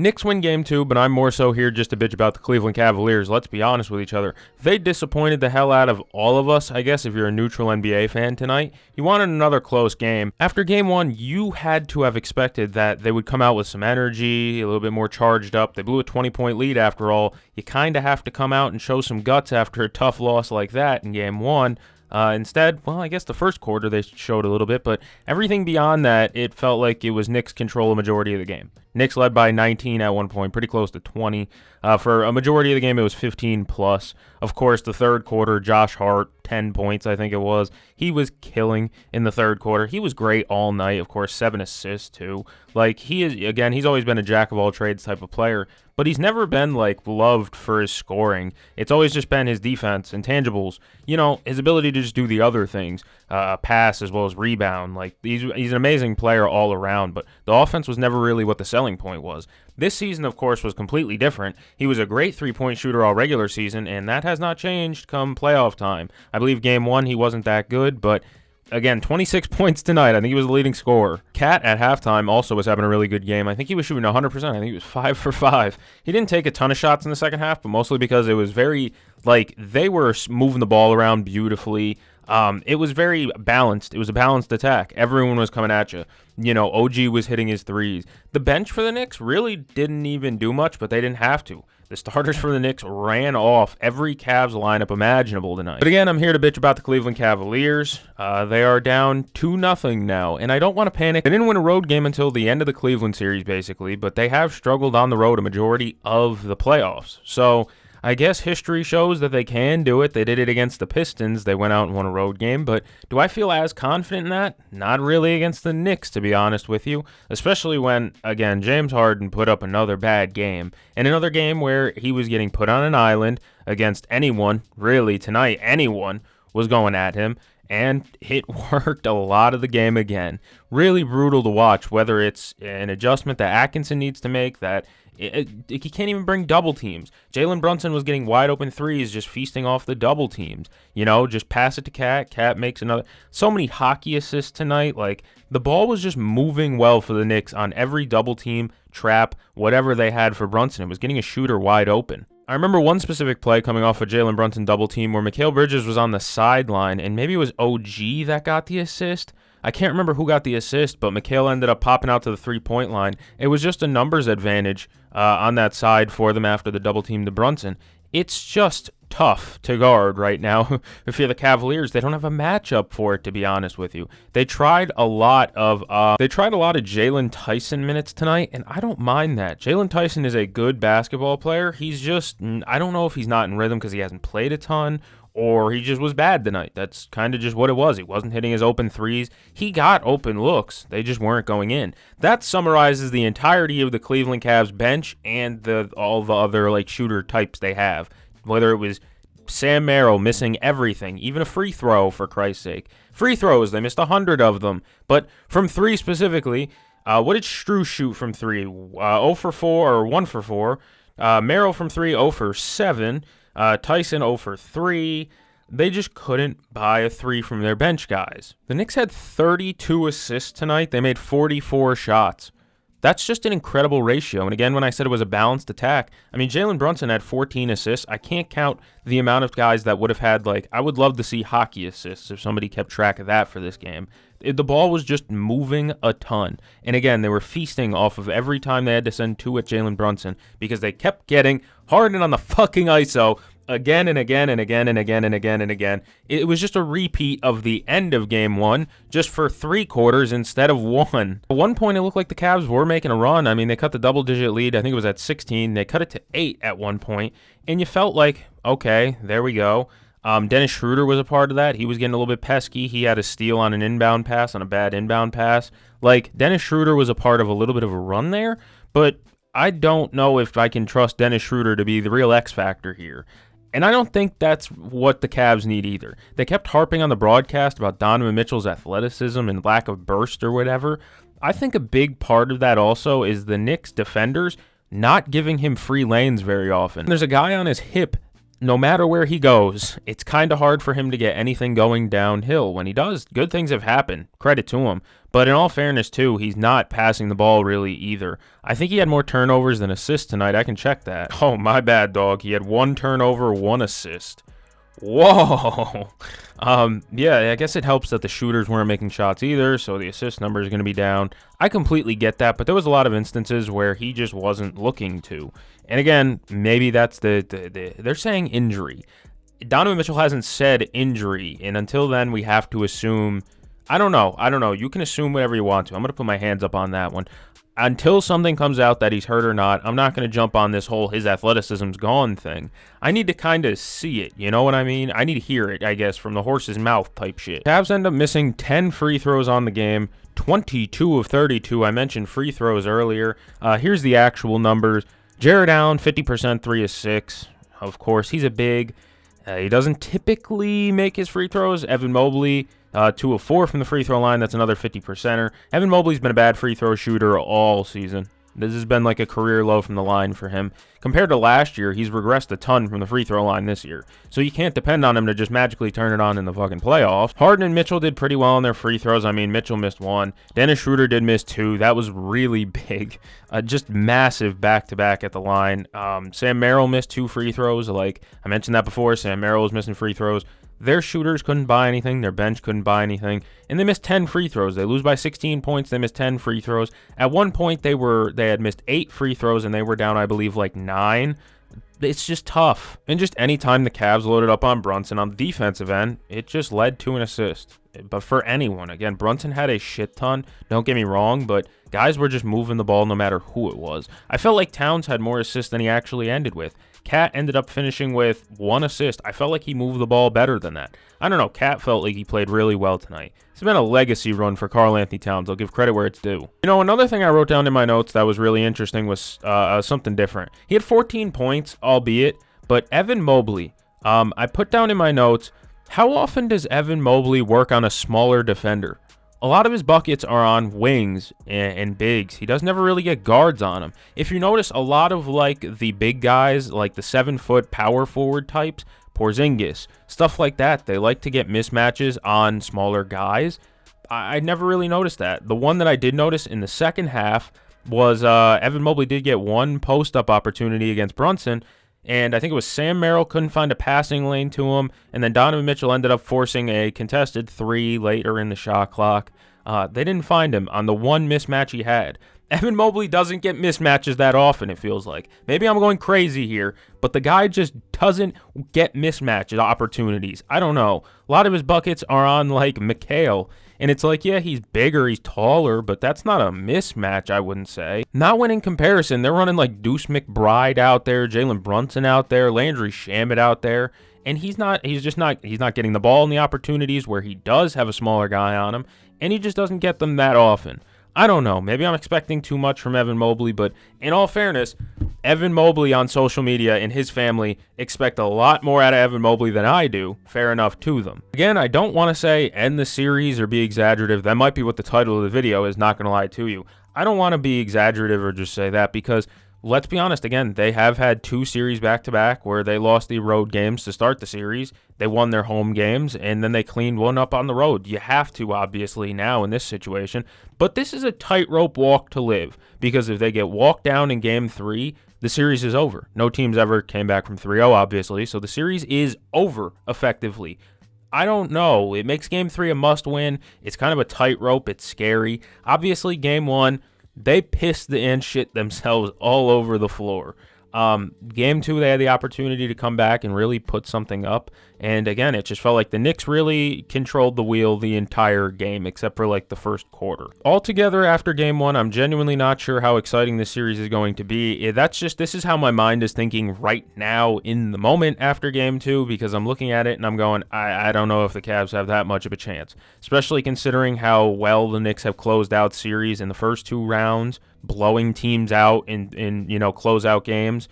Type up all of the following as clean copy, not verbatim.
Knicks win game 2, but I'm more so here just to bitch about the Cleveland Cavaliers. Let's be honest with each other. They disappointed the hell out of all of us, I guess, if you're a neutral NBA fan tonight. You wanted another close game. After game 1, you had to have expected that they would come out with some energy, a little bit more charged up. They blew a 20-point lead after all. You kind of have to come out and show some guts after a tough loss like that in game 1. Instead, well, I guess the first quarter they showed a little bit, but everything beyond that, it felt like it was Knicks control a majority of the game. Knicks led by 19 at one point, pretty close to 20. For a majority of the game, it was 15 plus. Of course, the third quarter, Josh Hart, 10 points, I think it was. He was killing in the third quarter. He was great all night. Of course, 7 assists too. Like, he is, again, he's always been a jack of all trades type of player, but he's never been, like, loved for his scoring. It's always just been his defense, intangibles, you know, his ability to just do the other things, pass as well as rebound. Like, he's an amazing player all around, but the offense was never really what the selling point was. This season, of course, was completely different. He was a great three-point shooter all regular season, and that has not changed come playoff time. I believe game 1 he wasn't that good, but again, 26 points tonight. I think he was the leading scorer. Cat at halftime also was having a really good game. I think he was shooting 100%. I think he was 5 for 5. He didn't take a ton of shots in the second half, but mostly because it was very, like, they were moving the ball around beautifully. It was very balanced. It was a balanced attack. Everyone was coming at you. You know, OG was hitting his threes. The bench for the Knicks really didn't even do much, but they didn't have to. The starters for the Knicks ran off every Cavs lineup imaginable tonight. But again, I'm here to bitch about the Cleveland Cavaliers. They are down 2-0 now, and I don't want to panic. They didn't win a road game until the end of the Cleveland series, basically, but they have struggled on the road a majority of the playoffs. So I guess history shows that they can do it. They did it against the Pistons. They went out and won a road game. But do I feel as confident in that? Not really against the Knicks, to be honest with you. Especially when, again, James Harden put up another bad game. And another game where he was getting put on an island against anyone. Really, tonight, anyone was going at him. And it worked a lot of the game again. Really brutal to watch, whether it's an adjustment that Atkinson needs to make, that he can't even bring double teams. Jalen Brunson was getting wide open threes, just feasting off the double teams. You know, just pass it to Cat. Cat makes another. So many hockey assists tonight. Like, the ball was just moving well for the Knicks on every double team, trap, whatever they had for Brunson. It was getting a shooter wide open. I remember one specific play coming off a Jalen Brunson double team where Mikal Bridges was on the sideline, and maybe it was OG that got the assist. I can't remember who got the assist, but Mikal ended up popping out to the three-point line. It was just a numbers advantage on that side for them after the double team to Brunson. It's just tough to guard right now. If you're the Cavaliers, they don't have a matchup for it, to be honest with you. They tried a lot of Jalen Tyson minutes tonight, and I don't mind that. Jalen Tyson is a good basketball player. He's just, I don't know if he's not in rhythm because he hasn't played a ton, or he just was bad tonight. That's kind of just what it was. He wasn't hitting his open threes. He got open looks. They just weren't going in. That summarizes the entirety of the Cleveland Cavs bench and all the other like shooter types they have. Whether it was Sam Merrill missing everything, even a free throw, for Christ's sake. Free throws, they missed 100 of them. But from 3 specifically, what did Strus shoot from 3? 0 for 4 or 1 for 4. Merrill from 3, 0 for 7. Tyson 0 for 3. They just couldn't buy a 3 from their bench guys. The Knicks had 32 assists tonight. They made 44 shots. That's just an incredible ratio. And again, when I said it was a balanced attack, I mean, Jalen Brunson had 14 assists. I can't count the amount of guys that would have had, like, I would love to see hockey assists if somebody kept track of that for this game. The ball was just moving a ton. And again, they were feasting off of every time they had to send 2 at Jalen Brunson because they kept getting Harden on the fucking ISO again and again and again and again and again and again. It was just a repeat of the end of game 1, just for 3 quarters instead of 1. At one point, it looked like the Cavs were making a run. I mean, they cut the double-digit lead. I think it was at 16. They cut it to 8 at one point, and you felt like, okay, there we go. Dennis Schroeder was a part of that. He was getting a little bit pesky. He had a steal on an inbound pass, on a bad inbound pass. Like, Dennis Schroeder was a part of a little bit of a run there, but I don't know if I can trust Dennis Schroeder to be the real X factor here. And I don't think that's what the Cavs need either. They kept harping on the broadcast about Donovan Mitchell's athleticism and lack of burst or whatever. I think a big part of that also is the Knicks defenders not giving him free lanes very often. There's a guy on his hip no matter where he goes, it's kind of hard for him to get anything going downhill. When he does, good things have happened. Credit to him. But in all fairness, too, he's not passing the ball really either. I think he had more turnovers than assists tonight. I can check that. Oh, my bad, dog. He had 1 turnover, 1 assist. Whoa. Yeah, I guess it helps that the shooters weren't making shots either, so the assist number is going to be down. I completely get that, but there was a lot of instances where he just wasn't looking to. And again, maybe that's they're saying injury. Donovan Mitchell hasn't said injury, and until then, we have to assume. I don't know. You can assume whatever you want to. I'm going to put my hands up on that one. Until something comes out that he's hurt or not, I'm not going to jump on this whole his athleticism's gone thing. I need to kind of see it, you know what I mean? I need to hear it, I guess, from the horse's mouth type shit. Cavs end up missing 10 free throws on the game, 22 of 32. I mentioned free throws earlier. Here's the actual numbers. Jared Allen, 50%, 3 of 6. Of course, he's a big. He doesn't typically make his free throws. Evan Mobley, 2 of 4 from the free throw line. That's another 50%er. Evan Mobley's been a bad free throw shooter all season. This has been like a career low from the line for him. Compared to last year, he's regressed a ton from the free throw line this year. So you can't depend on him to just magically turn it on in the fucking playoffs. Harden and Mitchell did pretty well on their free throws. I mean, Mitchell missed 1. Dennis Schroeder did miss 2. That was really big. Just massive back-to-back at the line. Sam Merrill missed 2 free throws. Like I mentioned that before, Sam Merrill was missing free throws. Their shooters couldn't buy anything. Their bench couldn't buy anything. And they missed 10 free throws. They lose by 16 points. They missed 10 free throws. At one point, they had missed 8 free throws, and they were down, I believe, like 9. It's just tough. And just any time the Cavs loaded up on Brunson on the defensive end, it just led to an assist. But for anyone, again, Brunson had a shit ton. Don't get me wrong, but guys were just moving the ball no matter who it was. I felt like Towns had more assists than he actually ended with. Cat ended up finishing with 1 assist. I felt like he moved the ball better than that. I don't know. Cat felt like he played really well tonight. It's been a legacy run for Karl-Anthony Towns. I'll give credit where it's due. You know, another thing I wrote down in my notes that was really interesting was something different. He had 14 points, albeit, but Evan Mobley, I put down in my notes, how often does Evan Mobley work on a smaller defender? A lot of his buckets are on wings and bigs. He doesn't ever really get guards on him. If you notice, a lot of like the big guys, like the 7-foot power forward types, Porzingis, stuff like that, they like to get mismatches on smaller guys. I never really noticed that. The one that I did notice in the second half was Evan Mobley did get 1 post-up opportunity against Brunson, and I think it was Sam Merrill couldn't find a passing lane to him, and then Donovan Mitchell ended up forcing a contested 3 later in the shot clock. They didn't find him on the 1 mismatch he had. Evan Mobley doesn't get mismatches that often, it feels like. Maybe I'm going crazy here, but the guy just doesn't get mismatch opportunities. I don't know. A lot of his buckets are on, like, McHale. And it's like, yeah, he's bigger, he's taller, but that's not a mismatch, I wouldn't say. Not when in comparison, they're running like Deuce McBride out there, Jalen Brunson out there, Landry Shamet out there, and he's not getting the ball in the opportunities where he does have a smaller guy on him, and he just doesn't get them that often. I don't know. Maybe I'm expecting too much from Evan Mobley, but in all fairness, Evan Mobley on social media and his family expect a lot more out of Evan Mobley than I do. Fair enough to them. Again, I don't want to say end the series or be exaggerative. That might be what the title of the video is, not going to lie to you. I don't want to be exaggerative or just say that because, let's be honest, again, they have had 2 series back-to-back where they lost the road games to start the series. They won their home games, and then they cleaned one up on the road. You have to, obviously, now in this situation. But this is a tightrope walk to live because if they get walked down in Game 3, the series is over. No teams ever came back from 3-0, obviously, so the series is over, effectively. I don't know. It makes Game 3 a must-win. It's kind of a tightrope. It's scary. Obviously, Game 1, they pissed and shit themselves all over the floor. Game 2, they had the opportunity to come back and really put something up. And again, it just felt like the Knicks really controlled the wheel the entire game, except for like the first quarter. Altogether, after Game 1, I'm genuinely not sure how exciting this series is going to be. This is how my mind is thinking right now in the moment after Game 2, because I'm looking at it and I'm going, I don't know if the Cavs have that much of a chance, especially considering how well the Knicks have closed out series in the first 2 rounds, blowing teams out in closeout games.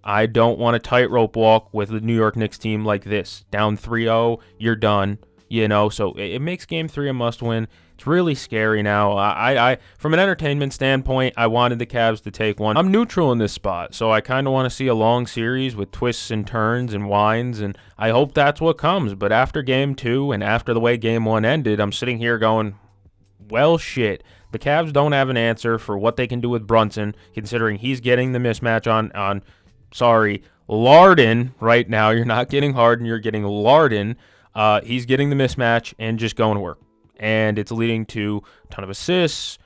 I don't want a tightrope walk with the New York Knicks team like this. Down 3-0, you're done. So it makes Game 3 a must-win. It's really scary now. From an entertainment standpoint, I wanted the Cavs to take one. I'm neutral in this spot, so I kind of want to see a long series with twists and turns and winds, and I hope that's what comes. But after Game 2 and after the way Game 1 ended, I'm sitting here going, well, shit. The Cavs don't have an answer for what they can do with Brunson, considering he's getting the mismatch on Larden right now. You're not getting Harden, you're getting Larden. He's getting the mismatch and just going to work. And it's leading to a ton of assists,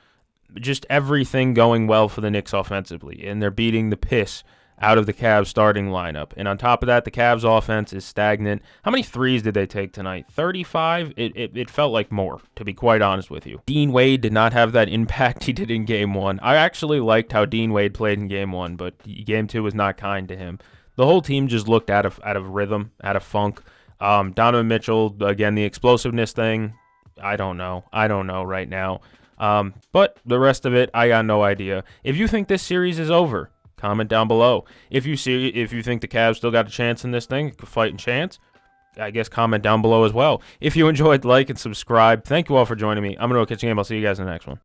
just everything going well for the Knicks offensively. And they're beating the piss out of the Cavs starting lineup. And on top of that, the Cavs offense is stagnant. How many threes did they take tonight? 35? It felt like more, to be quite honest with you. Dean Wade did not have that impact he did in Game 1. I actually liked how Dean Wade played in Game 1, but Game 2 was not kind to him. The whole team just looked out of rhythm, out of funk. Donovan Mitchell, again, the explosiveness thing, I don't know right now. But the rest of it, I got no idea. If you think this series is over, comment down below. If you think the Cavs still got a chance in this thing, fighting chance, I guess comment down below as well. If you enjoyed, like and subscribe. Thank you all for joining me. I'm going to go catch a game. I'll see you guys in the next one.